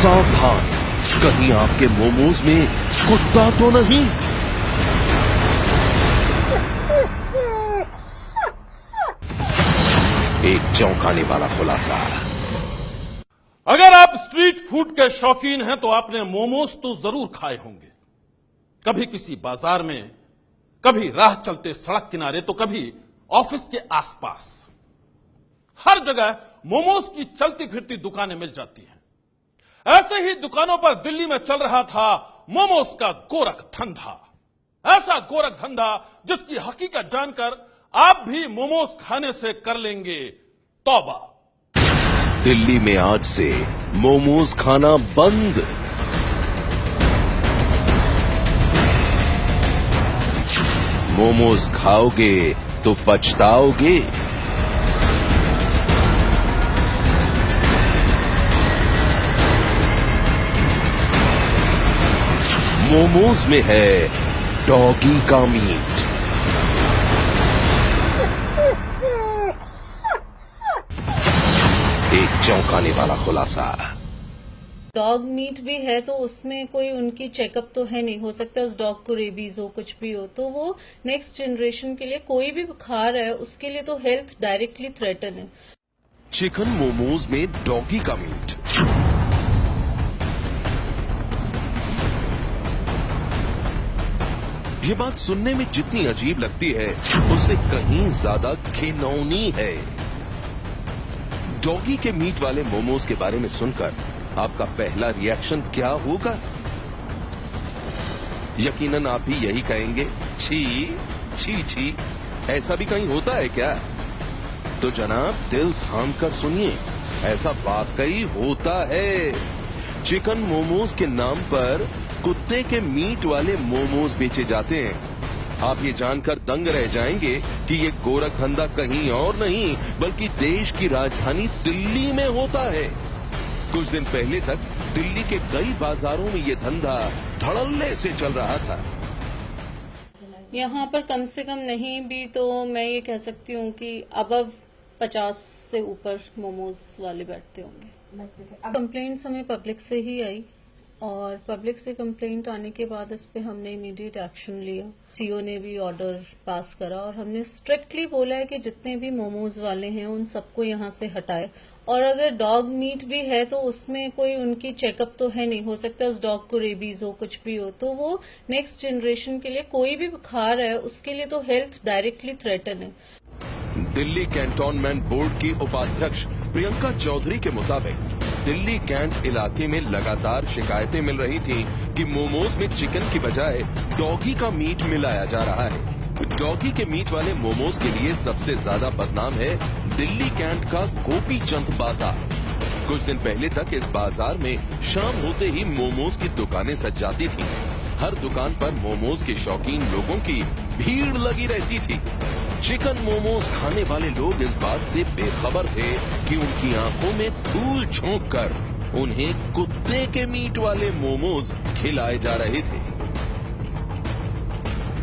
सावधान, कहीं आपके मोमोज में कुत्ता तो नहीं। एक चौंकाने वाला खुलासा। अगर आप स्ट्रीट फूड के शौकीन हैं तो आपने मोमोज तो जरूर खाए होंगे। कभी किसी बाजार में, कभी राह चलते सड़क किनारे, तो कभी ऑफिस के आसपास। हर जगह मोमोज की चलती फिरती दुकानें मिल जाती हैं। ऐसे ही दुकानों पर दिल्ली में चल रहा था मोमोज का गोरख धंधा। ऐसा गोरख धंधा जिसकी हकीकत जानकर आप भी मोमोज खाने से कर लेंगे तौबा। दिल्ली में आज से मोमोज खाना बंद। मोमोज खाओगे तो पछताओगे। मोमोज में है डॉगी का मीट। एक चौंकाने वाला खुलासा। डॉग मीट भी है तो उसमें कोई उनकी चेकअप तो है नहीं, हो सकता है उस डॉग को रेबीज हो, कुछ भी हो, तो वो नेक्स्ट जनरेशन के लिए कोई भी खा रहा है उसके लिए तो हेल्थ डायरेक्टली थ्रेटन है। चिकन मोमोज में डॉगी का मीट। ये बात सुनने में जितनी अजीब लगती है उससे कहीं ज्यादा घिनौनी है। डॉगी के मीट वाले मोमोज के बारे में सुनकर आपका पहला रिएक्शन क्या होगा? यकीनन आप भी यही कहेंगे, छी छी छी, ऐसा भी कहीं होता है क्या? तो जनाब दिल थाम कर सुनिए, ऐसा वाकई होता है। चिकन मोमोज के नाम पर कुत्ते के मीट वाले मोमोज बेचे जाते हैं। आप ये जानकर दंग रह जाएंगे कि ये गोरख धंधा कहीं और नहीं बल्कि देश की राजधानी दिल्ली में होता है। कुछ दिन पहले तक दिल्ली के कई बाजारों में ये धंधा धड़ल्ले से चल रहा था। यहाँ पर कम से कम नहीं भी तो मैं ये कह सकती हूँ कि अबव 50 से ऊपर मोमोज वाले बैठते होंगे। कंप्लेंट्स हमें पब्लिक से ही आई और पब्लिक से कंप्लेंट आने के बाद इस पे हमने इमीडिएट एक्शन लिया। सीओ ने भी ऑर्डर पास करा और हमने स्ट्रिक्टली बोला है कि जितने भी मोमोज वाले हैं उन सबको यहाँ से हटाए। और अगर डॉग मीट भी है तो उसमें कोई उनकी चेकअप तो है नहीं, हो सकता है उस डॉग को रेबीज हो, कुछ भी हो, तो वो नेक्स्ट जनरेशन के लिए कोई भी खा रहा है उसके लिए तो हेल्थ डायरेक्टली थ्रेटन है। दिल्ली कैंटोनमेंट बोर्ड की उपाध्यक्ष प्रियंका चौधरी के मुताबिक दिल्ली कैंट इलाके में लगातार शिकायतें मिल रही थीं कि मोमोज में चिकन की बजाय डॉगी का मीट मिलाया जा रहा है। डॉगी के मीट वाले मोमोज के लिए सबसे ज्यादा बदनाम है दिल्ली कैंट का गोपी चंद बाजार। कुछ दिन पहले तक इस बाजार में शाम होते ही मोमोज की दुकानें सज जाती थीं। हर दुकान पर मोमोज के शौकीन लोगों की भीड़ लगी रहती थी। चिकन मोमोज खाने वाले लोग इस बात से बेखबर थे कि उनकी आंखों में धूल झोंक कर उन्हें कुत्ते के मीट वाले मोमोज खिलाए जा रहे थे।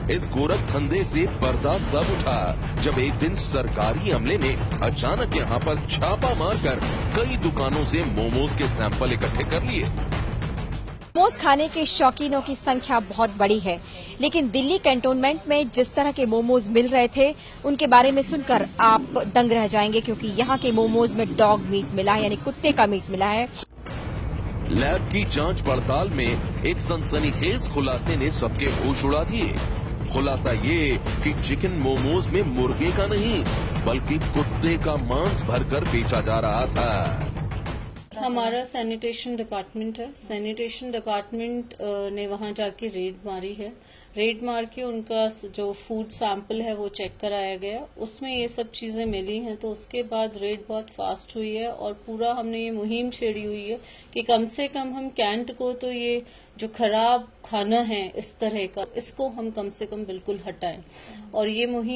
इस गोरख धंधे से पर्दा तब उठा जब एक दिन सरकारी अमले ने अचानक यहां पर छापा मारकर कई दुकानों से मोमोज के सैंपल इकट्ठे कर लिए। मोमोज खाने के शौकीनों की संख्या बहुत बड़ी है, लेकिन दिल्ली कैंटोनमेंट में जिस तरह के मोमोज मिल रहे थे उनके बारे में सुनकर आप दंग रह जाएंगे, क्योंकि यहाँ के मोमोज में डॉग मीट मिला है, यानी कुत्ते का मीट मिला है। लैब की जांच पड़ताल में एक सनसनीखेज खुलासे ने सबके होश उड़ा दिए। खुलासा ये कि चिकन मोमोज में मुर्गे का नहीं बल्कि कुत्ते का मांस भरकर बेचा जा रहा था। हमारा सैनिटेशन डिपार्टमेंट है, सैनिटेशन डिपार्टमेंट ने वहां जाके रेड मारी है। रेड मार के उनका जो फूड सैंपल है वो चेक कराया गया, उसमें ये सब चीजें मिली हैं। तो उसके बाद रेड बहुत फास्ट हुई है और पूरा हमने ये मुहिम छेड़ी हुई है कि कम से कम हम कैंट को तो ये जो खराब खाना है इस तरह का, इसको हम कम से कम बिल्कुल हटाएं। और ये मुहिम